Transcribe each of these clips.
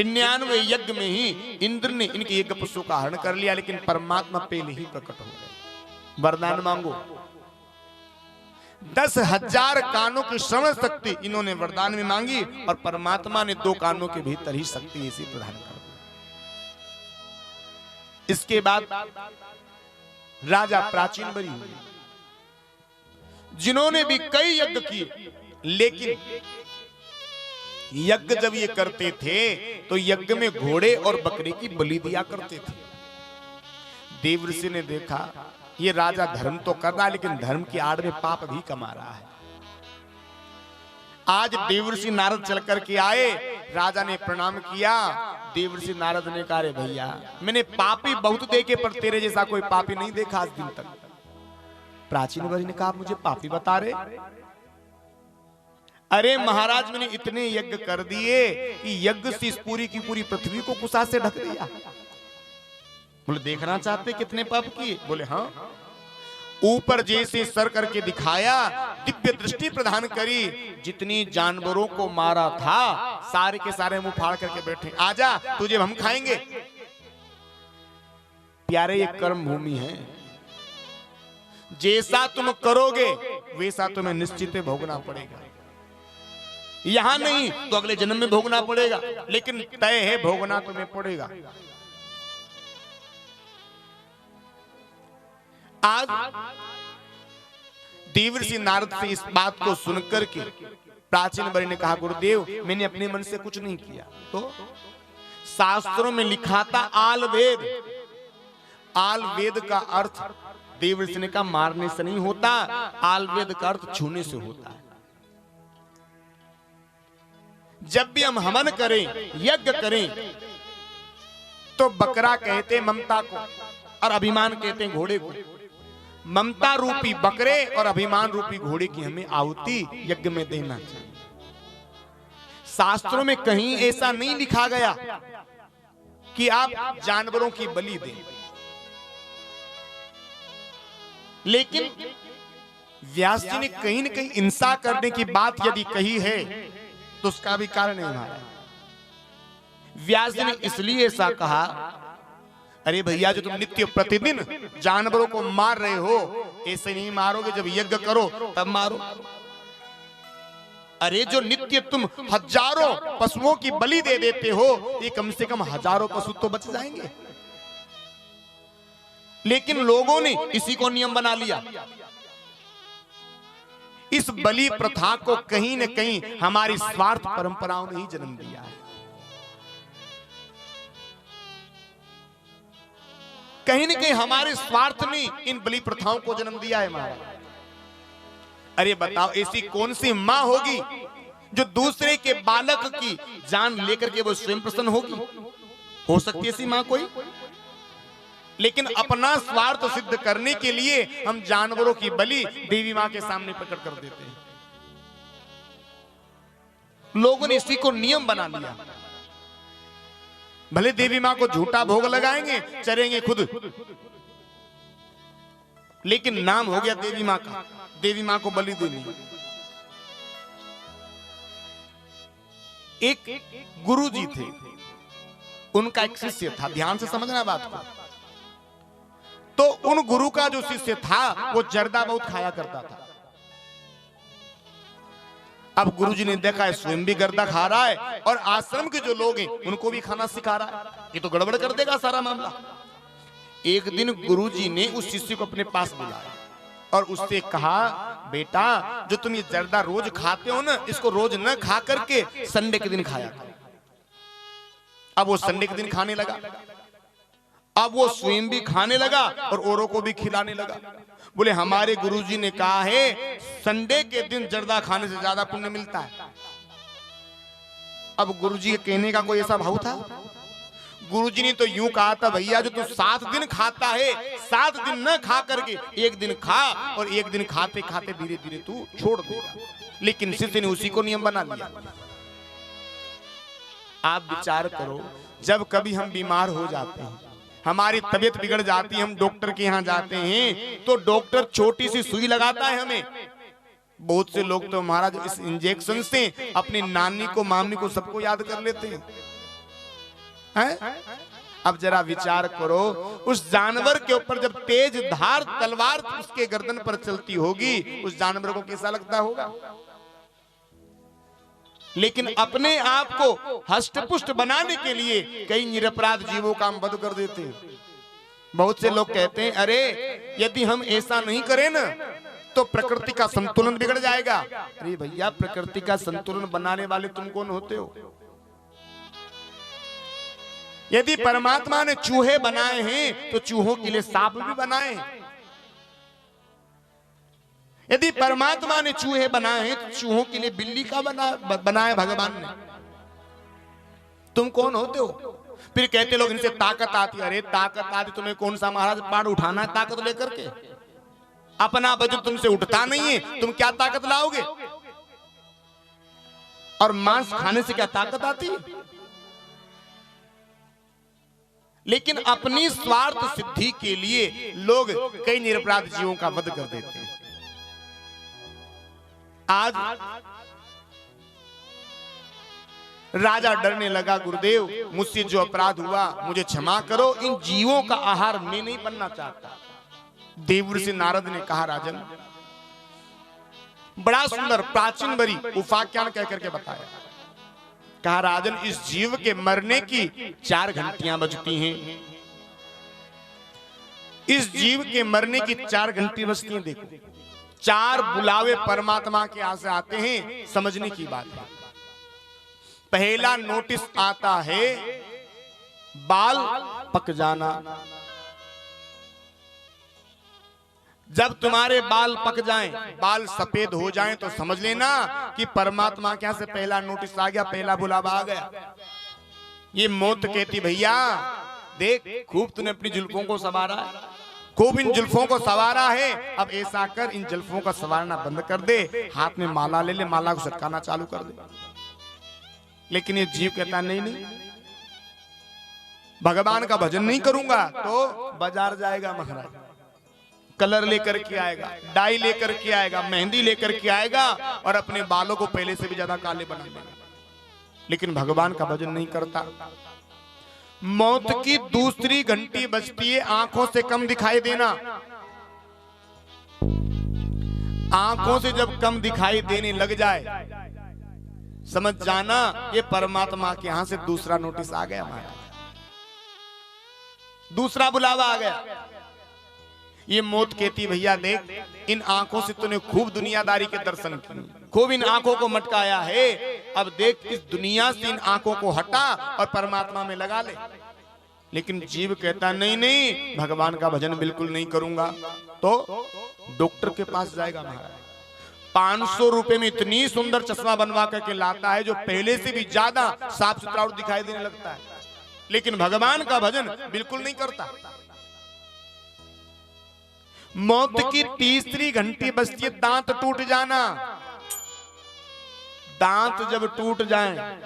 99 यज्ञ में ही इंद्र ने इनके यज्ञ पुष्पों का हरण कर लिया, लेकिन परमात्मा पहले ही प्रकट हो गए। वरदान मांगो। 10,000 कानों की श्रवण शक्ति इन्होंने वरदान में मांगी और परमात्मा ने 2 कानों के भीतर ही शक्ति इसी प्रदान कर दी। इसके बाद राजा प्राचीन बरी हुए, जिन्होंने भी कई यज्ञ किए, लेकिन यज्ञ जब ये करते थे तो यज्ञ में घोड़े और बकरे की बलि दिया करते थे। देवर्षि ने देखा ये राजा धर्म तो कर रहा है, लेकिन धर्म की आड़ में पाप भी कमा रहा है। आज देवर्षि नारद चल करके आए, राजा ने प्रणाम किया। देवर्षि नारद ने कहा, रे भैया मैंने पापी बहुत देखे पर तेरे जैसा कोई पापी नहीं देखा आज दिन तक। प्राचीन बरी ने कहा, मुझे पापी बता रहे? अरे महाराज मैंने इतने यज्ञ कर दिए कि यज्ञ से इस पूरी की पूरी पृथ्वी को कुशा से ढक दिया। बोले देखना चाहते कितने पाप किए? बोले हाँ। ऊपर जैसे सर करके दिखाया, दिव्य दृष्टि प्रदान करी, जितनी जानवरों को मारा था सारे के सारे मुंह फाड़ करके बैठे। आजा तुझे हम खाएंगे। प्यारे ये कर्म भूमि है, जैसा तुम करोगे वैसा तुम्हें निश्चित भोगना पड़ेगा। यहां नहीं तो अगले जन्म में भोगना पड़ेगा, लेकिन तय है भोगना तुम्हें पड़ेगा। आज देवर्षि नारद से इस बात को सुनकर के प्राचीन बरी ने कहा, गुरुदेव मैंने अपने मन से कुछ नहीं किया। तो शास्त्रों में लिखा था आल वेद। आल वेद का अर्थ देवर्षि ने कहा मारने से नहीं होता, आल वेद का अर्थ छूने से होता है। जब भी हम हवन करें, यज्ञ करें, तो बकरा कहते ममता को और अभिमान कहते हैं घोड़े को। ममता रूपी बकरे और अभिमान रूपी घोड़े की हमें आहुति यज्ञ में देना चाहिए। शास्त्रों में कहीं ऐसा नहीं लिखा गया कि आप जानवरों की बलि दें, लेकिन व्यास जी ने कहीं न कहीं हिंसा करने की बात यदि कही है तो उसका भी कारण है हमारा। व्यास जी ने इसलिए ऐसा कहा, अरे भैया जो तुम नित्य प्रतिदिन जानवरों को मार रहे हो, ऐसे नहीं मारोगे, जब यज्ञ करो तब मारो। अरे जो नित्य तुम हजारों पशुओं की बलि दे देते हो, ये कम से कम हजारों पशु तो बच जाएंगे। लेकिन लोगों ने इसी को नियम बना लिया। इस बलि प्रथा को कहीं न कहीं हमारी स्वार्थ परंपराओं ने ही जन्म दिया है। कहीं न कहीं हमारे स्वार्थ ने इन बलि प्रथाओं को जन्म दिया है महाराज। अरे बताओ ऐसी कौन सी मां होगी जो दूसरे के बालक की जान लेकर के वो स्वयं प्रसन्न होगी? हो सकती है ऐसी मां कोई? लेकिन अपना स्वार्थ सिद्ध करने के लिए हम जानवरों की बलि देवी मां के सामने प्रकट कर देते हैं। लोगों ने इसी को नियम बना लिया। भले देवी मां को झूठा भोग लगाएंगे, चरेंगे खुद, लेकिन नाम हो गया देवी मां का, देवी मां को बलि देनी। एक गुरुजी थे, उनका एक शिष्य था, ध्यान से समझना बात को। तो उन गुरु का जो शिष्य था वो जर्दा बहुत खाया करता था। अब गुरुजी ने देखा है स्वयं भी गर्दा खा रहा है और आश्रम के जो लोग हैं उनको भी खाना सिखा रहा है, ये तो गड़बड़ कर देगा सारा मामला। एक दिन गुरुजी ने उस शिष्य को अपने पास बुलाया और उससे कहा, बेटा जो तुम ये जर्दा रोज खाते हो ना, इसको रोज न खा करके संडे के दिन खाया करो। अब वो संडे के दिन खाने लगा। अब वो स्वयं भी खाने लगा और औरों को भी खिलाने लगा। बोले हमारे गुरुजी ने कहा है संडे के दिन जर्दा खाने से ज्यादा पुण्य मिलता है। अब गुरुजी के कहने का कोई ऐसा भाव था? गुरुजी ने तो यूं कहा था, भैया जो तू 7 दिन खाता है, 7 दिन न खा करके 1 दिन खा और 1 दिन खाते खाते धीरे धीरे तू छोड़ देगा। लेकिन शिष्य ने उसी को नियम बना लिया। आप विचार करो, जब कभी हम बीमार हो जाते हैं, हमारी तबीयत बिगड़ जाती है, हम डॉक्टर के यहाँ जाते हैं तो डॉक्टर छोटी सी सुई लगाता है हमें। बहुत से लोग तो महाराज इस इंजेक्शन से अपनी नानी को, मामी को, सबको याद कर लेते हैं। हैं? अब जरा विचार करो, उस जानवर के ऊपर जब तेज धार तलवार उसके गर्दन पर चलती होगी, उस जानवर को कैसा लगता होगा? लेकिन अपने आप को हष्टपुष्ट बनाने के लिए कई निरपराध जीवों का हम वध कर देते हैं। बहुत से लोग कहते हैं, अरे यदि हम ऐसा नहीं करें ना तो प्रकृति का संतुलन बिगड़ जाएगा। अरे भैया, प्रकृति का संतुलन बनाने वाले तुम कौन होते हो? यदि परमात्मा ने चूहे बनाए हैं तो चूहों के लिए सांप भी बनाए। यदि परमात्मा ने चूहे बनाए हैं तो चूहों के लिए बिल्ली का बनाया भगवान ने। तुम कौन होते हो? फिर कहते लोग इनसे ताकत आती है। अरे ताकत आती तुम्हें कौन सा महाराज पहाड़ उठाना है ताकत लेकर के? अपना वजन तुमसे उठता नहीं है, तुम क्या ताकत लाओगे? और मांस खाने से क्या ताकत आती है? लेकिन अपनी स्वार्थ सिद्धि के लिए लोग कई निरपराध जीवों का वध कर देते हैं। आज राजा डरने लगा, गुरुदेव मुझसे जो अपराध हुआ मुझे क्षमा करो, इन जीवों का आहार मैं नहीं बनना चाहता। देवऋषि नारद ने कहा, राजन, बड़ा सुंदर प्राचीन बरी उपाख्यान कह करके बताया। कहा, राजन, इस जीव के मरने की 4 घंटियां बजती हैं। इस जीव के मरने की 4 घंटी बजती हैं। देखो, 4 बुलावे परमात्मा के यहाँ से आते हैं। समझने की बात है। पहला नोटिस आता है बाल पक जाना। जब तुम्हारे बाल पक जाएं, बाल सफेद हो जाएं, तो समझ लेना कि परमात्मा के यहाँ से पहला नोटिस आ गया, पहला बुलावा आ गया। ये मौत कहती, भैया देख, खूब तूने अपनी जुल्फों को संवारा, खूब इन जुल्फों को संवारा है, अब ऐसा कर, इन जुल्फों का संवारना बंद कर दे, हाथ में माला ले ले, माला को सटकाना चालू कर दे। लेकिन ये जीव कहता, नहीं नहीं, भगवान का भजन नहीं करूंगा तो बाजार जाएगा महाराज, कलर लेकर के आएगा, डाई लेकर के आएगा, मेहंदी लेकर के आएगा और अपने बालों को पहले से भी ज्यादा काले बना देगा। लेकिन भगवान का भजन नहीं करता। मौत की दूसरी घंटी बजती है, आंखों से कम दिखाई देना। आंखों से जब कम दिखाई देने लग जाए, समझ जाना ये परमात्मा के यहां से दूसरा नोटिस आ गया महाराज, दूसरा बुलावा आ गया। ये मौत कहती, भैया देख, इन आंखों से तूने खूब दुनियादारी के दर्शन किए, खूब इन आंखों को मटकाया है, अब देख इस दुनिया से इन आंखों को हटा और परमात्मा में लगा ले। लेकिन जीव कहता, नहीं नहीं, भगवान का भजन बिल्कुल नहीं करूंगा। तो डॉक्टर के पास जाएगा महाराज, 500 रुपए में इतनी सुंदर चश्मा बनवा करके लाता है जो पहले से भी ज्यादा साफ सुथरा और दिखाई देने लगता है। लेकिन भगवान का भजन बिल्कुल नहीं करता। मौत की तीसरी घंटी बजती है, दांत टूट जाना। दांत जब टूट जाए,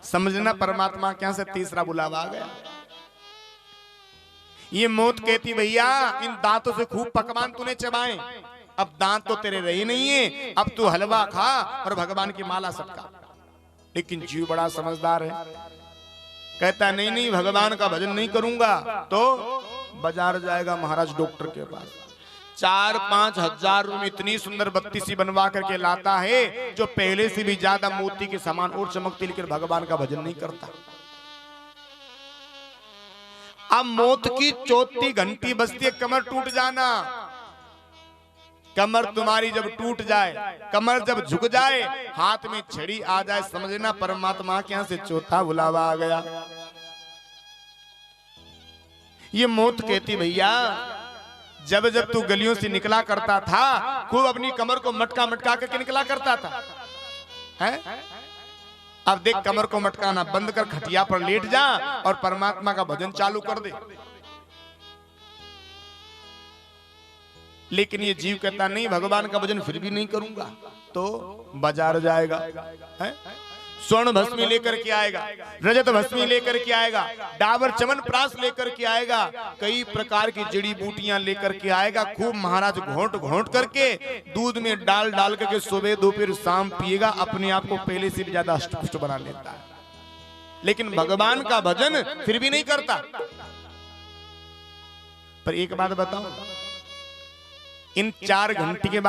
समझना परमात्मा के यहां से तीसरा बुलावा आ गया। ये मौत कहती, भैया इन दांतों से खूब पकवान तूने चबाए, अब दांत तो तेरे रही नहीं है, अब तू हलवा खा और भगवान की माला सटका। लेकिन जीव बड़ा समझदार है, कहता नहीं नहीं, भगवान का भजन नहीं करूंगा तो बाजार जाएगा महाराज डॉक्टर के पास। 4-5 हजार रुपए इतनी सुंदर बत्ती सी बनवा करके लाता है जो पहले से भी ज्यादा मोती के समान और चमकती, लेकिन भगवान का भजन नहीं करता। अब मौत की चौथी घंटी बजती है, कमर टूट जाना। कमर तुम्हारी जब टूट जाए, कमर जब झुक जाए, हाथ में छड़ी आ जाए, समझना परमात्मा के यहां से चौथा बुलावा आ गया। ये मौत कहती, भैया जब जब तू गलियों से निकला करता था, खूब अपनी कमर को मटका मटका करके निकला करता था, हैं? अब देख, कमर को मटकाना बंद कर, खटिया पर लेट जा और परमात्मा का भजन चालू कर दे। लेकिन ये जीव कहता, नहीं, भगवान का भजन फिर भी नहीं करूंगा तो बाजार जाएगा, है? स्वर्ण भस्मी लेकर के आएगा, रजत भस्मी लेकर के आएगा, डाबर चमन प्रास लेकर के आएगा, कई प्रकार की जड़ी बूटियां लेकर के आएगा। खूब महाराज घोंट घोंट करके दूध में डाल डाल करके सुबह दोपहर शाम पिएगा, अपने आप को पहले से भी ज्यादा हष्टपुष्ट बना लेता है। लेकिन भगवान का भजन फिर भी नहीं करता। पर एक बात बताओ, इन 4 घंटे के बाद